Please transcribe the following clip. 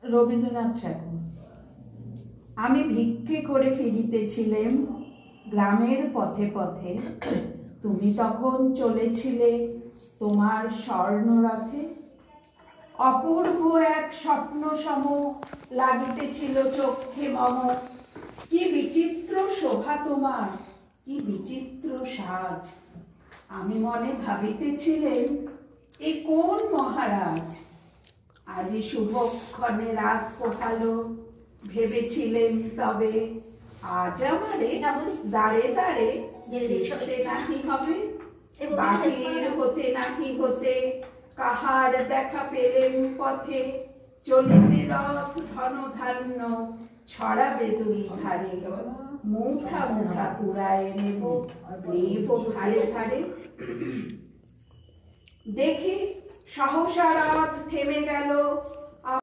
রবীন্দ্রনাথ ঠাকুর। আমি ভিক্ষে করে ফিরিতেছিলেম গ্রামের পথে পথে, তুমি তখন চলেছিলে তোমার স্বর্ণরথে। অপূর্ব এক স্বপ্ন সম লাগিতেছিল চক্ষে মম, কি বিচিত্র শোভা তোমার, কি বিচিত্র সাজ। আমি মনে ভাবিতেছিলেন এ কোন মহারাজ। আজি শুভক্ষণে রাত পোহালো, ভেবেছিলেন তবে আজ আমারে দাঁড়ে দাঁড়ে দেখতে নাহি হবে। বাহির হতে নাহি হতে কাহার দেখা পেলেন পথে, চলিতে রথ ধন ধান্য ছড়াবে দুই ধারে। মুঠা মুঠা কুড়ায় নেব নেব ধারে ধারে। দেখি সহসা রথ থেমে গেল,